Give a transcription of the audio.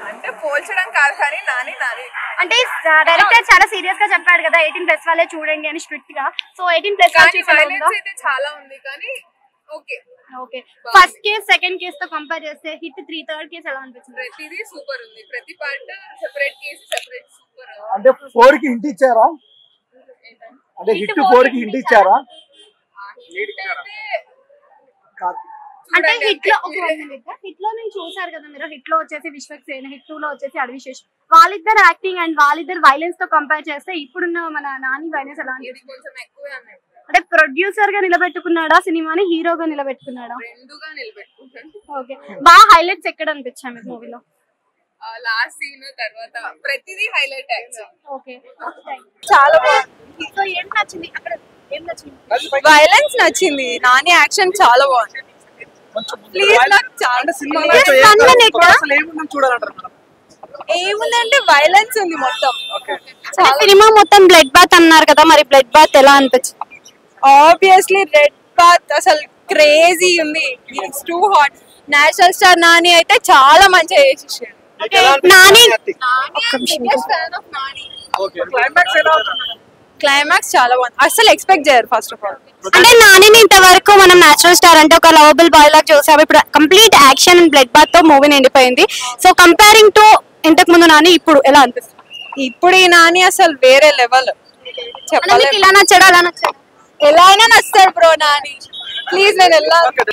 అంటే పోల్చడం కాదు కానీ నాని నాని అంటే డైరెక్టర్ చాలా సీరియస్ గా చెప్పాడు కదా 18+ వాళ్ళే చూడండి అని స్ట్రిక్ట్ గా. సో 18+ అయితే చాలా ఉంది కానీ okay okay. First case second case తో కంపేర్ చేస్తే హిట్ 3 థర్డ్ కేస్ ఎలా అనిపించింది? ప్రతిదీ సూపర్ ఉంది. ప్రతి part separate case separate super. అంటే 4 కి హింట్ ఇచ్చారా? అంటే హిట్ 4 కి హింట్ ఇచ్చారా? అంటే హిట్ లో హిట్ లో నేను చూసారు కదా మీరు, హిట్ లో వచ్చేసి విశ్వక్సేన్, హిట్ 2 లో వచ్చేసి అడివిశేష్, వాళ్ళిద్దరు యాక్టింగ్ అండ్ వాళ్ళిద్దరు వైలెన్స్ తో కంపేర్ చేస్తే ఇప్పుడున్న మన నాని వైలెన్స్ ఎలా అనిపించింది? కొంచెం ఎక్కువే అన్నట్టు. అంటే ప్రొడ్యూసర్ గా నిలబెట్టుకున్నాడా సినిమాని, హీరోగా నిలబెట్టుకున్నాడా? రెండుగా నిలబెట్టుకున్నాడు. ఓకే. బాగా హైలైట్స్ ఎక్కడ అనిపించాయి మీకు మూవీలో? లాస్ట్ సీన్ తర్వాత ప్రతిదీ హైలైట్ యాక్చువల్లీ. ఓకే. చాలా బాగుంది. సో ఏం నచ్చింది అక్కడ? ఏం నచ్చింది? వైలెన్స్ నచ్చింది. నాని యాక్షన్ చాలా బాగుంది. ప్లీజ్ నాకు చాలా ఏముందంటే వైలెన్స్ ఉంది మొత్తం. సినిమా మొత్తం బ్లడ్ బాత్ అన్నారు కదా, మరి బ్లడ్ బాత్ ఎలా అనిపించింది? ఆబ్వియస్లీ రెడ్ బాత్ అసలు క్రేజీ ఉంది. It's too hot. National star Nani అయితే చాలా మంచిగా చేసేసాడు. నాని క్లైమాక్స్ చాలా బాగుంది. అసలు ఎక్స్పెక్ట్ చేయరు ఫస్ట్ ఆఫ్ ఆల్. అంటే నానిని ఇంతవరకు మనం నేచురల్ స్టార్ అంటే ఒక లవబుల్ బాయ్ లాగా చూసాము, ఇప్పుడు complete action and bloodbath తో మూవీ నిండిపోయింది. సో కంపేరింగ్ టు ఇంతకు ముందు నాని ఇప్పుడు ఎలా అనిపిస్తుంది? ఇప్పుడు ఈ నాని అసలు వేరే లెవెల్. చెప్పాలి. ఇలా నచ్చాడు అలా నచ్చాడు? ఎలా అయినా నచ్చాడు బ్రో నాని. ప్లీజ్ నేను